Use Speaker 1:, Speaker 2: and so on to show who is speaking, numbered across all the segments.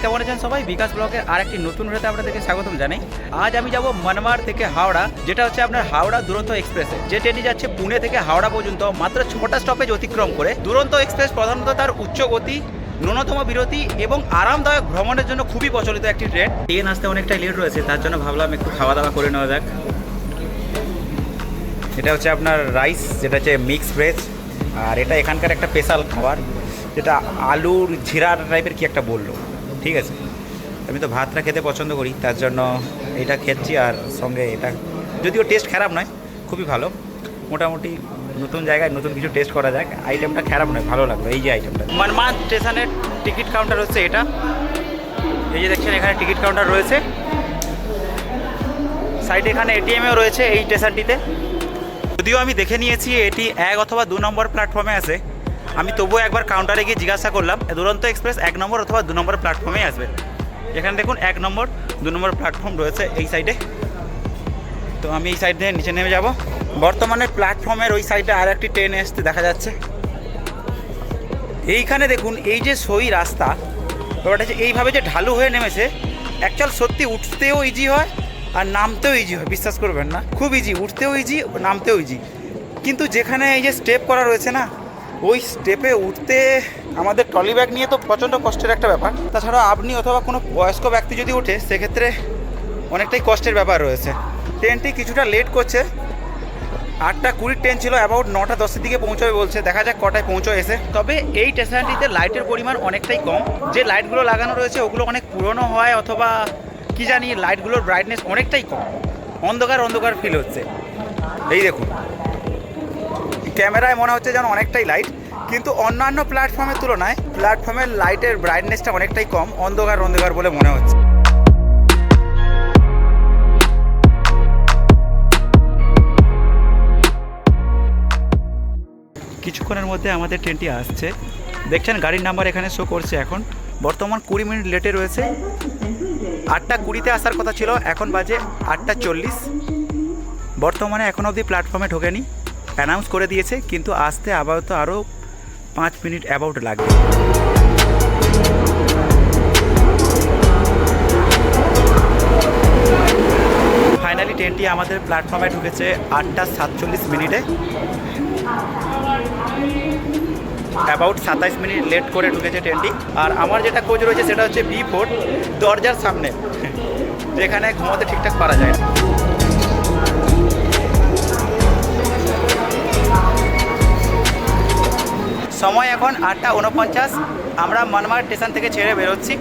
Speaker 1: কেমন আছেন সবাই? বিকাশ ব্লগের আর একটি নতুন ভিডিওতে আপনাদেরকে স্বাগতম জানাই। আজ আমি যাব মনমাড থেকে হাওড়া, যেটা হচ্ছে আপনার হাওড়া দুরন্ত এক্সপ্রেসে, যে ট্রেনটি যাচ্ছে পুনে থেকে হাওড়া পর্যন্ত মাত্র 6টা স্টপেজ অতিক্রম করে। দুরন্ত এক্সপ্রেস প্রধানত তার উচ্চ গতি, ন্যূনতম বিরতি এবং আরামদায়ক ভ্রমণের জন্য খুবই প্রচলিত একটি ট্রেন আসতে অনেকটাই লেট রয়েছে, তার জন্য ভাবলাম একটু খাওয়া দাওয়া করে নেওয়া যাক। এটা হচ্ছে আপনার রাইস, যেটা হচ্ছে মিক্স ভেজ, আর এটা এখানকার একটা স্পেশাল খাবার, যেটা আলুর ঝিরার টাইপের কি একটা বললো। ঠিক আছে, আমি তো ভাতটা খেতে পছন্দ করি, তার জন্য এটা খেচ্ছি। আর সঙ্গে এটা যদিও টেস্ট খারাপ নয়, খুবই ভালো। মোটামুটি নতুন জায়গায় নতুন কিছু টেস্ট করা যাক। আইটেমটা খারাপ নয়, ভালো লাগলো। এই যে আইটেমটা, মনমাড স্টেশনের টিকিট কাউন্টার হচ্ছে এটা। এই যে দেখছেন, এখানে টিকিট কাউন্টার রয়েছে, সাইডে এখানে এটিএমও রয়েছে এই স্টেশনটিতে। যদিও আমি দেখে নিয়েছি এটি 1 অথবা 2 নম্বর প্ল্যাটফর্মে আছে, আমি তবুও একবার কাউন্টারে গিয়ে জিজ্ঞাসা করলাম। দুরন্ত এক্সপ্রেস 1 নম্বর অথবা 2 নম্বর প্ল্যাটফর্মেই আসবে। এখানে দেখুন 1 নম্বর 2 নম্বর প্ল্যাটফর্ম রয়েছে এই সাইডে। তো আমি এই সাইড দিয়ে নিচে নেমে যাব। বর্তমানে প্ল্যাটফর্মের ওই সাইডে আর একটি ট্রেন আসতে দেখা যাচ্ছে। এইখানে দেখুন, এই যে সই রাস্তা, ব্যাপারটা হচ্ছে এইভাবে যে ঢালু হয়ে নেমেছে, অ্যাকচুয়াল সত্যি উঠতেও ইজি হয় আর নামতেও ইজি হয়। বিশ্বাস করবেন না, খুব ইজি, উঠতেও ইজি, নামতেও ইজি। কিন্তু যেখানে এই যে স্টেপ করা রয়েছে না, ওই স্টেপে উঠতে আমাদের ট্রলি ব্যাগ নিয়ে তো প্রচণ্ড কষ্টের একটা ব্যাপার। তাছাড়া আপনি অথবা কোনো বয়স্ক ব্যক্তি যদি ওঠে, সেক্ষেত্রে অনেকটাই কষ্টের ব্যাপার রয়েছে। ট্রেনটি কিছুটা লেট করছে। 8টা 20 ট্রেন ছিল, অ্যাবাউট 9টা 10-এর দিকে পৌঁছবে বলছে। দেখা যাক কটায় পৌঁছে এসে। তবে এই স্টেশনটিতে লাইটের পরিমাণ অনেকটাই কম। যে লাইটগুলো লাগানো রয়েছে ওগুলো অনেক পুরনো হয়, অথবা কি জানি, লাইটগুলোর ব্রাইটনেস অনেকটাই কম, অন্ধকার অন্ধকার ফিল হচ্ছে। এই দেখুন, ক্যামেরায় মনে হচ্ছে যেন অনেকটাই লাইট, কিন্তু অন্যান্য প্ল্যাটফর্মের তুলনায় প্ল্যাটফর্মের লাইটের ব্রাইটনেসটা অনেকটাই কম, অন্ধকার অন্ধকার বলে মনে হচ্ছে। কিছুক্ষণের মধ্যে আমাদের ট্রেনটি আসছে। দেখছেন গাড়ির নাম্বার এখানে শো করছে। এখন বর্তমান 20 মিনিট লেটে রয়েছে। 8টা 20-তে আসার কথা ছিল, এখন বাজে 8টা 40। বর্তমানে এখন অবধি প্ল্যাটফর্মে ঢোকেনি, অ্যানাউন্স করে দিয়েছে, কিন্তু আসতে আপাতত আরও 5 মিনিট অ্যাবাউট লাগবে। ফাইনালি ট্রেনটি আমাদের প্ল্যাটফর্মে ঢুকেছে 8টা 47 মিনিটে। অ্যাবাউট 27 মিনিট লেট করে ঢুকেছে ট্রেনটি। আর আমার যেটা কোচ রয়েছে সেটা হচ্ছে B4, দরজার সামনে, যেখানে ঘুমোতে ঠিকঠাক পারা যায় না। সময় এখন 8টা 49। আমরা মনমাড স্টেশন থেকে ছেড়ে বেরোচ্ছি।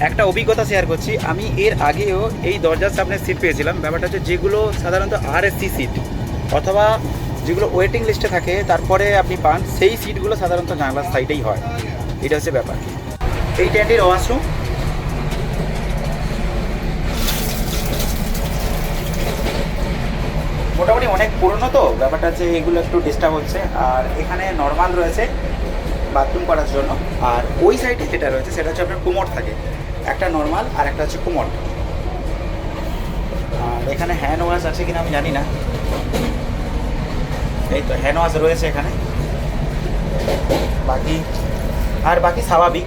Speaker 1: একটা অভিজ্ঞতা শেয়ার করছি। আমি এর আগেও এই দরজার সামনে সিট পেয়েছিলাম। ব্যাপারটা হচ্ছে, যেগুলো সাধারণত RSC সিট অথবা যেগুলো ওয়েটিং লিস্টে থাকে তারপরে আপনি পান, সেই সিটগুলো সাধারণত জানলার সাইডেই হয়। এটা হচ্ছে ব্যাপার। এই ট্রেনটির ওয়াশরুম, মোটামুটি অনেক পুরনো, তো ব্যাপারটা হচ্ছে এগুলো একটু ডিস্টার্ব হচ্ছে। আর এখানে নর্মাল রয়েছে বাথরুম করার জন্য। আর ওই সাইডে যেটা রয়েছে সেটা হচ্ছে আপনার কুমোট থাকে, একটা নর্মাল আর একটা হচ্ছে কুমোট। আর এখানে হ্যান্ড ওয়াশ আছে কিনা আমি জানি না। এই তো হ্যান্ড ওয়াশ রয়েছে এখানে। বাকি স্বাভাবিক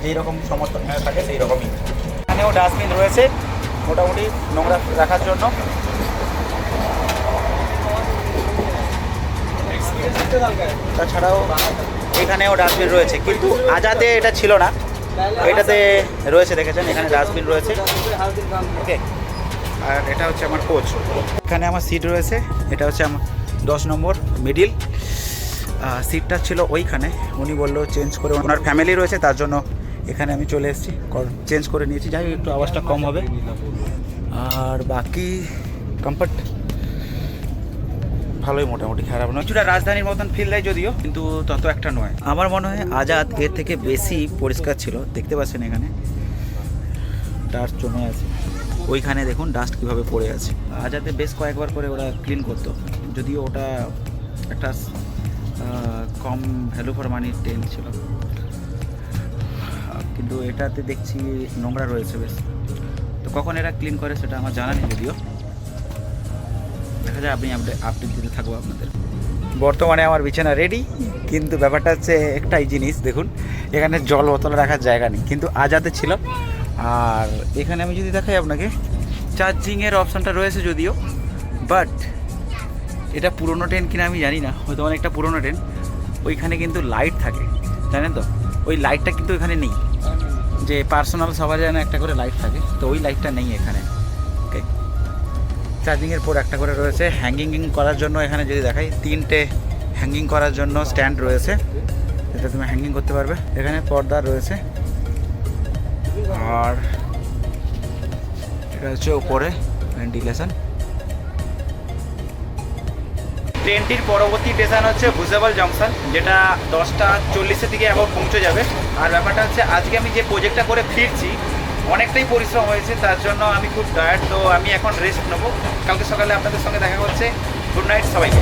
Speaker 1: যেই রকম সমস্ত থাকে সেই রকমই। এখানেও ডাস্টবিন রয়েছে মোটামুটি নোংরা রাখার জন্য। তাছাড়াও এখানেও ডাস্টবিন রয়েছে, কিন্তু আজাদে এটা ছিল না, এটাতে রয়েছে। দেখেছেন এখানে ডাস্টবিন রয়েছে। ওকে, আর এটা হচ্ছে আমার কোচ। এখানে আমার সিট রয়েছে, এটা হচ্ছে আমার 10 নম্বর মিডিল। সিটটা ছিল ওইখানে, উনি বললো চেঞ্জ করে, ওনার ফ্যামিলি রয়েছে তার জন্য এখানে আমি চলে এসেছি, চেঞ্জ করে নিয়েছি। যাই হোক, একটু আওয়াজটা কম হবে। আর বাকি কমফর্ট ভালোই, মোটামুটি খারাপ নয়। কিছুটা রাজধানীর মতন ফিল দেয় যদিও, কিন্তু তত একটা নয়। আমার মনে হয় আজাদ এর থেকে বেশি পরিষ্কার ছিল। দেখতে পাচ্ছেন এখানে ডাস্ট জমে আছে, ওইখানে দেখুন ডাস্ট কীভাবে পড়ে আছে। আজাদে বেশ কয়েকবার করে ওরা ক্লিন করতো, যদিও ওটা একটা কম ভ্যালু ফর মানি ট্রেন ছিল, কিন্তু এটাতে দেখছি নোংরা রয়েছে বেশ। তো তো কখন এরা ক্লিন করে সেটা আমার জানা নেই, যদিও দেখা যায়। আপনি আপডেট দিতে থাকবো আপনাদের। বর্তমানে আমার বিছানা রেডি, কিন্তু ব্যাপারটা হচ্ছে একটাই জিনিস, দেখুন এখানে জল বোতল রাখার জায়গা নেই, কিন্তু আজাদে ছিল। আর এখানে আমি যদি দেখাই আপনাকে, চার্জিংয়ের অপশানটা রয়েছে যদিও, বাট এটা পুরোনো ট্রেন কিনা আমি জানি না, হয়তো অনেকটা পুরোনো ট্রেন। ওইখানে কিন্তু লাইট থাকে, জানেন তো, ওই লাইটটা কিন্তু এখানে নেই, যে পার্সোনাল সবার যেন একটা করে লাইট থাকে, তো ওই লাইটটা নেই এখানে। ওকে, চার্জিংয়ের পর একটা করে রয়েছে হ্যাঙ্গিং করার জন্য। এখানে যদি দেখাই, 3টে হ্যাঙ্গিং করার জন্য স্ট্যান্ড রয়েছে, যেটা তুমি হ্যাঙ্গিং করতে পারবে। এখানে পর্দা রয়েছে, আর এটা হচ্ছে উপরে ভেন্টিলেশন। ট্রেনটির পরবর্তী স্টেশন হচ্ছে ভুসাবল জংশন, যেটা 10:40-এর দিকে এখন পৌঁছে যাবে। আর ব্যাপারটা হচ্ছে, আজকে আমি যে প্রজেক্টটা করে ফিরছি, অনেকটাই পরিশ্রম হয়েছে, তার জন্য আমি খুব টায়ার্ড। তো আমি এখন রেস্ট নেবো, কালকে সকালে আপনাদের সঙ্গে দেখা হচ্ছে। গুড নাইট সবাইকে।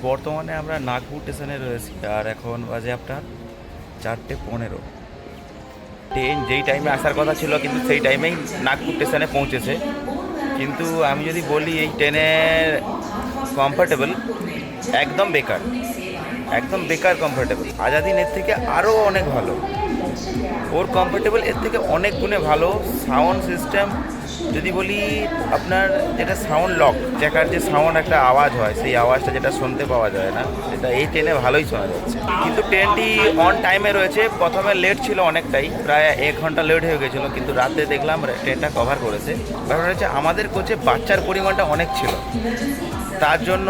Speaker 1: বর্তমানে আমরা নাগপুর স্টেশনে রয়েছি, আর এখন বাজে আপনার 4:15। ট্রেন যেই টাইমে আসার কথা ছিল, কিন্তু সেই টাইমেই নাগপুর স্টেশনে পৌঁছেছে। কিন্তু আমি যদি বলি, এই ট্রেনের কমফর্টেবল একদম বেকার, একদম বেকার কমফর্টেবল। আজাদিন এর থেকে আরও অনেক ভালো, ওর কমফর্টেবল এর থেকে অনেক গুণে ভালো। সাউন্ড সিস্টেম যদি বলি, আপনার যেটা সাউন্ড লক জ্যাকার যে সাউন্ড একটা আওয়াজ হয়, সেই আওয়াজটা যেটা শুনতে পাওয়া যায় না, সেটা এই ট্রেনে ভালোই শোনা যাচ্ছে। কিন্তু ট্রেনটি অন টাইমে রয়েছে। প্রথমে লেট ছিল অনেকটাই, প্রায় 1 ঘন্টা লেট হয়ে গেছিলো, কিন্তু রাতে দেখলাম ট্রেনটা কভার করেছে। ব্যাপারটা হচ্ছে, আমাদের কোচে বাচ্চার পরিমাণটা অনেক ছিল, তার জন্য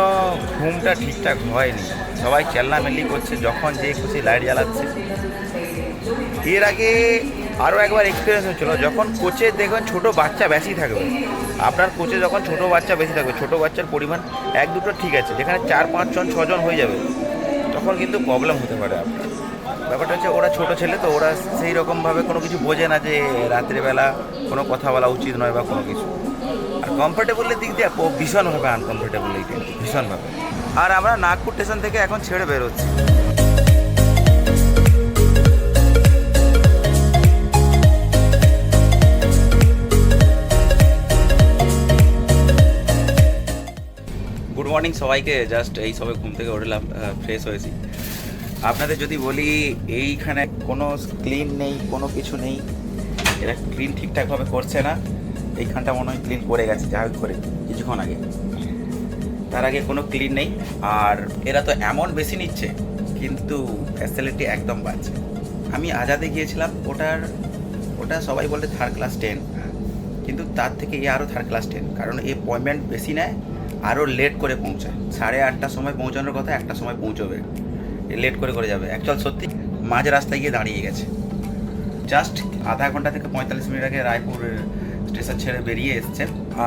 Speaker 1: ঘুমটা ঠিকঠাক হয়নি। সবাই চেল্লামেল্লি করছে, যখন যে খুশি লাইট জ্বালাচ্ছে। এর আগে আরও একবার এক্সপিরিয়েন্স হচ্ছিলো, যখন কোচে দেখবেন ছোটো বাচ্চা বেশি থাকবে। আপনার কোচে যখন ছোটো বাচ্চা বেশি থাকবে, ছোটো বাচ্চার পরিমাণ 1-2টো ঠিক আছে, যেখানে 4-5 জন 6 জন হয়ে যাবে, তখন কিন্তু প্রবলেম হতে পারে আপনার। ব্যাপারটা হচ্ছে, ওরা ছোটো ছেলে তো, ওরা সেই রকমভাবে কোনো কিছু বোঝে না যে রাত্রিবেলা কোনো কথা বলা উচিত নয় বা কোনো কিছু। আর কমফর্টেবলের দিক দিয়ে ভীষণভাবে আনকমফর্টেবল এই ট্রেনটি, ভীষণভাবে। আর আমরা নাগপুর স্টেশন থেকে এখন ছেড়ে বেরোচ্ছি। গুড মর্নিং সবাইকে। জাস্ট এই সবে ঘুম থেকে উঠলাম, ফ্রেশ হয়েছি। আপনাদের যদি বলি, এইখানে কোনো ক্লিন নেই, কোনো কিছু নেই, এরা ক্লিন ঠিকঠাকভাবে করছে না। এইখানটা মনে হয় ক্লিন করে গেছে, যা হোক করে কিছুক্ষণ আগে, তার আগে কোনো ক্লিন নেই। আর এরা তো অ্যামাউন্ট বেশি নিচ্ছে, কিন্তু ফ্যাসিলিটি একদম বাজে। আমি আজাদে গিয়েছিলাম, ওটা সবাই বলে 3rd ক্লাস ট্রেন, কিন্তু তার থেকে এ আরও 3rd ক্লাস ট্রেন, কারণ এ অ্যাপয়েন্টমেন্ট বেশি নেয়, আরও লেট করে পৌঁছায়। 8:30টার সময় পৌঁছানোর কথা, 1টার সময় পৌঁছবে, লেট করে যাবে। অ্যাকচুয়াল সত্যি মাঝ রাস্তায় গিয়ে দাঁড়িয়ে গেছে। জাস্ট আধা ঘন্টা থেকে 45 মিনিট আগে রায়পুর স্টেশন ছেড়ে বেরিয়ে এসছে।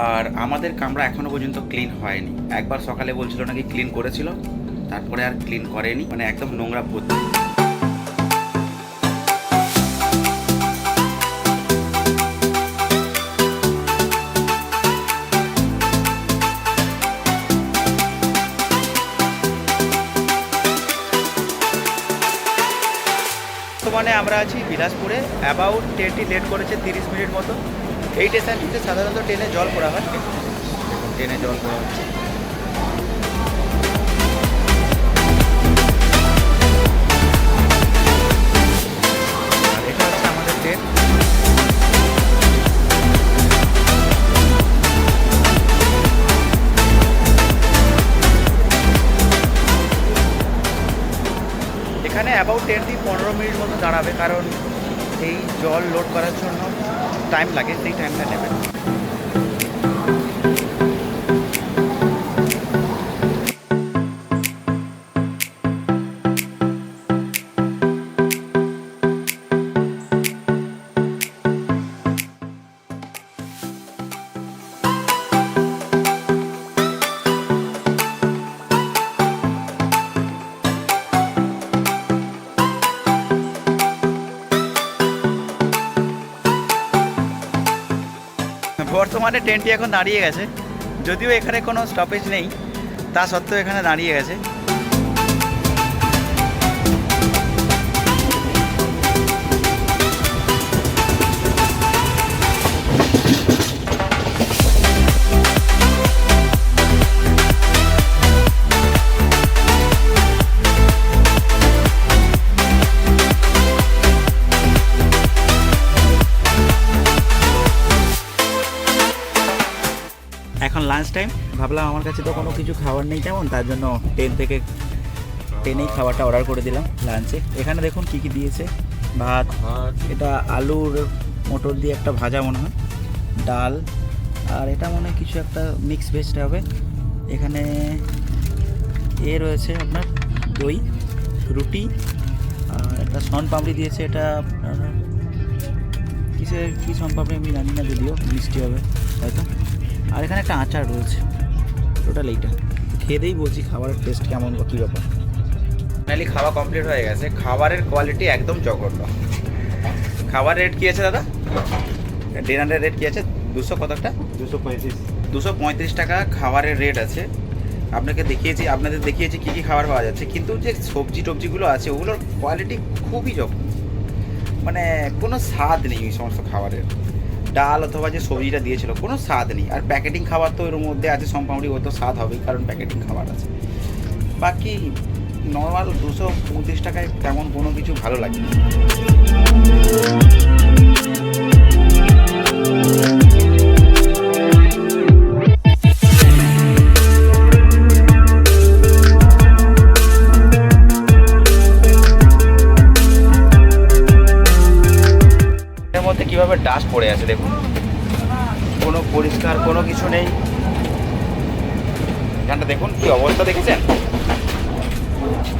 Speaker 1: আর আমাদের কামরা এখনও পর্যন্ত ক্লিন হয়নি। একবার সকালে বলছিল নাকি ক্লিন করেছিল, তারপরে আর ক্লিন করেনি, মানে একদম নোংরা ভর্তি। বর্তমানে আমরা আছি বিলাসপুরে। অ্যাবাউট ট্রেনটি লেট করেছে 30 মিনিট মতো। এই স্টেশনটিতে সাধারণত ট্রেনে জল পড়া হয়, ট্রেনে জল পড়া হচ্ছে। আর এটা হচ্ছে আমাদের ট্রেন। এখানে অ্যাবাউট 10-15 মিনিট মতো দাঁড়াবে, কারণ এই জল লোড করার জন্য টাইম লাগে, সেই টাইমটা নেবে। বর্তমানে ট্রেনটি এখন দাঁড়িয়ে গেছে, যদিও এখানে কোনো স্টপেজ নেই, তা সত্ত্বেও এখানে দাঁড়িয়ে গেছে। এখন লাঞ্চ টাইম, ভাবলাম আমার কাছে তো কোনো কিছু খাবার নেই তেমন, তার জন্য ট্রেনেই খাবারটা অর্ডার করে দিলাম লাঞ্চে। এখানে দেখুন কী কী দিয়েছে, ভাত, এটা আলুর মটর দিয়ে একটা ভাজা মনে হয়, ডাল, আর এটা মনে হয় কিছু একটা মিক্স ভেজটা হবে। এখানে রয়েছে আপনার দই, রুটি, আর একটা শন পাপড়ি দিয়েছে, এটা আপনার কিসের কী শন পাপড়ি আমি জানি না, যদিও মিষ্টি হবে হয়তো। আর এখানে একটা আচার রয়েছে, টোটাল এইটা খেয়েই বলছি খাবারের টেস্ট কেমন বা কী ব্যাপার। ফাইনালি খাওয়া কমপ্লিট হয়ে গেছে, খাবারের কোয়ালিটি একদম জঘন্য। খাবার রেট কী আছে দাদা? ডিনারের রেট কী আছে? 200 কত একটা? 235 টাকা খাবারের রেট আছে। আপনাদের দেখিয়েছি কী কী খাবার পাওয়া যাচ্ছে, কিন্তু যে সবজি টবজিগুলো আছে ওগুলোর কোয়ালিটি খুবই জঘন্য, মানে কোনো স্বাদ নেই ওই সমস্ত খাবারের। ডাল অথবা যে সবজিটা দিয়েছিল কোনো স্বাদ নেই। আর প্যাকেটিং খাবার তো এর মধ্যে আছে সম্পাউন্ডি, ও তো স্বাদ হবেই কারণ প্যাকেটিং খাবার আছে। বাকি নর্মাল 235 টাকায় তেমন কোনো কিছু ভালো লাগে না। এর মধ্যে কীভাবে ডাস্ট পড়ে আছে দেখুন, কোনো পরিষ্কার কোনো কিছু নেই। এখানটা দেখুন কি অবস্থা, দেখেছেন?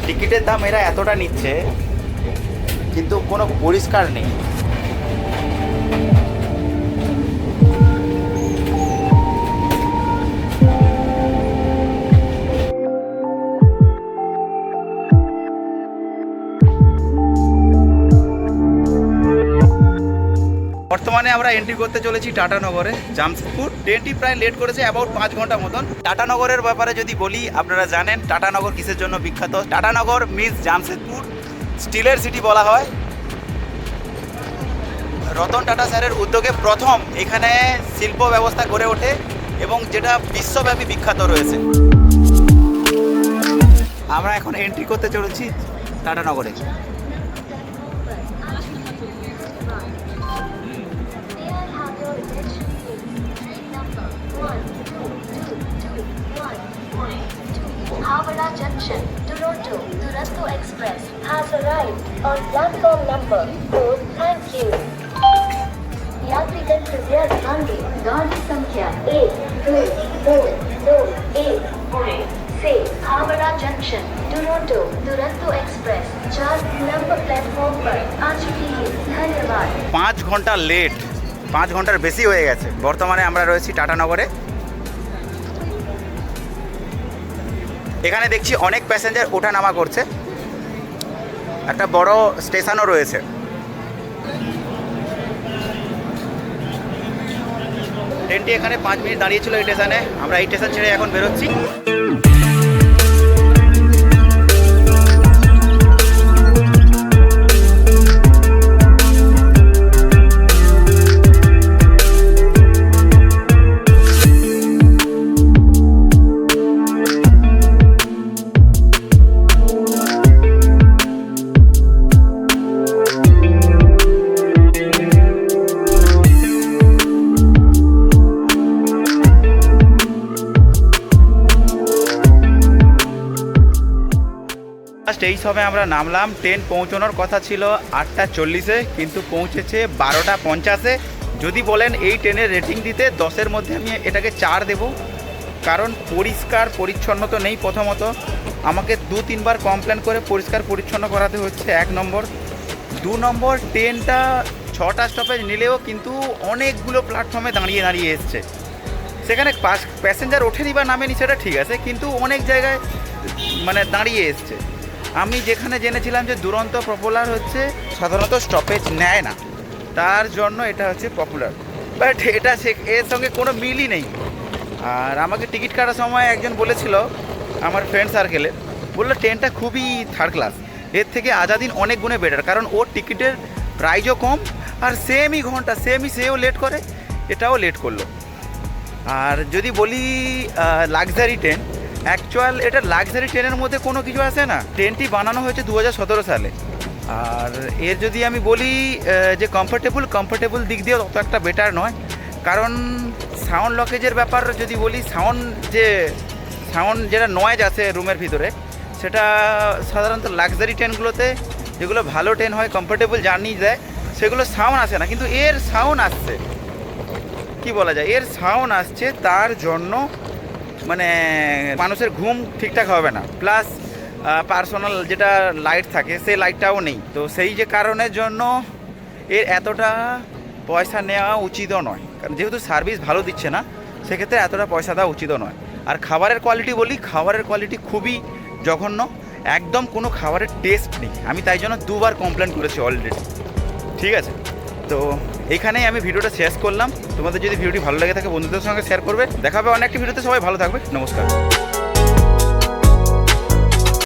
Speaker 1: টিকিটের দাম এরা এতটা নিচ্ছে কিন্তু কোনো পরিষ্কার নেই। বর্তমানে আমরা এন্ট্রি করতে চলেছি টাটানগরে, জামশেদপুর। ট্রেনটি প্রায় লেট করেছে অ্যাবাউট 5 ঘন্টা মতন। টাটানগরের ব্যাপারে যদি বলি, আপনারা জানেন টাটানগর কিসের জন্য বিখ্যাত। টাটানগর মিন্স জামশেদপুর, স্টিলের সিটি বলা হয়। রতন টাটা স্যারের উদ্যোগে প্রথম এখানে শিল্প ব্যবস্থা গড়ে ওঠে এবং যেটা বিশ্বব্যাপী বিখ্যাত রয়েছে। আমরা এখন এন্ট্রি করতে চলেছি টাটানগরে।
Speaker 2: Havara Junction, Toronto, Duranto Express has arrived on platform number 4. Thank you. यात्रीगण कृपया ध्यान दें, गाड़ी संख्या 1222 से Howrah junction, Toronto, Duronto express 4 number platform पर आ चुकी है। धन्यवाद।
Speaker 1: 5 ঘন্টা লেট, 5 ঘন্টার বেশি হয়ে গেছে। বর্তমানে আমরা রয়েছি টাটানগরে। এখানে দেখছি অনেক প্যাসেঞ্জার ওঠানামা করছে, একটা বড় স্টেশনও রয়েছে। ট্রেনটি এখানে 5 মিনিট দাঁড়িয়েছিল এই স্টেশনে। আমরা এই স্টেশন ছেড়ে এখন বেরোচ্ছি। এই সময় আমরা নামলাম। ট্রেন পৌঁছানোর কথা ছিল 8:40-এ, কিন্তু পৌঁছেছে 12:50-এ। যদি বলেন এই ট্রেনের রেটিং দিতে 10-এর মধ্যে আমি এটাকে 4 দেব, কারণ পরিষ্কার পরিচ্ছন্ন তো নেই। প্রথমত আমাকে 2-3 বার কমপ্লেন করে পরিষ্কার পরিচ্ছন্ন করাতে হচ্ছে, 1 নম্বর। 2 নম্বর, ট্রেনটা 6টা স্টপেজ নিলেও কিন্তু অনেকগুলো প্ল্যাটফর্মে দাঁড়িয়ে এসছে। সেখানে প্যাসেঞ্জার ওঠেনি বা নামেনি সেটা ঠিক আছে, কিন্তু অনেক জায়গায় মানে দাঁড়িয়ে এসছে। আমি যেখানে জেনেছিলাম যে দুরন্ত পপুলার হচ্ছে সাধারণত স্টপেজ নেয় না, তার জন্য এটা হচ্ছে পপুলার, বাট এটা এর সঙ্গে কোনো মিলই নেই। আর আমাকে টিকিট কাটার সময় একজন বলেছিল, আমার ফ্রেন্ড সার্কেলে, বললো ট্রেনটা খুবই থার্ড ক্লাস, এর থেকে আজাদিন অনেক গুণে বেটার, কারণ ওর টিকিটের প্রাইজও কম আর সেমই ঘন্টা সেও লেট করে, এটাও লেট করলো। আর যদি বলি লাক্সারি ট্রেন, অ্যাকচুয়াল এটা লাক্সারি ট্রেনের মধ্যে কোনো কিছু আসে না। ট্রেনটি বানানো হয়েছে 2017 সালে। আর এর যদি আমি বলি যে কমফোর্টেবল দিক দিয়ে তত একটা বেটার নয়, কারণ সাউন্ড লকেজের ব্যাপার যদি বলি, সাউন্ড যেটা নয়েজ আছে রুমের ভিতরে, সেটা সাধারণত লাক্সারি ট্রেনগুলোতে, যেগুলো ভালো ট্রেন হয়, কমফোর্টেবল জার্নি দেয়, সেগুলো সাউন্ড আসে না। কিন্তু এর সাউন্ড আসছে, কি বলা যায়, এর সাউন্ড আসছে, তার জন্য মানে মানুষের ঘুম ঠিকঠাক হবে না। প্লাস পার্সোনাল যেটা লাইট থাকে, সেই লাইটটাও নেই। তো সেই যে কারণের জন্য এর এতটা পয়সা নেওয়া উচিতও নয়, কারণ যেহেতু সার্ভিস ভালো দিচ্ছে না, সেক্ষেত্রে এতটা পয়সা দেওয়া উচিতও নয়। আর খাবারের কোয়ালিটি বলি, খাবারের কোয়ালিটি খুবই জঘন্য, একদম কোনো খাবারের টেস্ট নেই। আমি তাই জন্য 2বার কমপ্লেন করেছি অলরেডি। ঠিক আছে, তো এইখানেই আমি ভিডিওটা শেষ করলাম। তোমাদের যদি ভিডিওটি ভালো লেগে থাকে বন্ধুদের সঙ্গে শেয়ার করবে। দেখা হবে অনেক একটি ভিডিওতে। সবাই ভালো থাকবে, নমস্কার।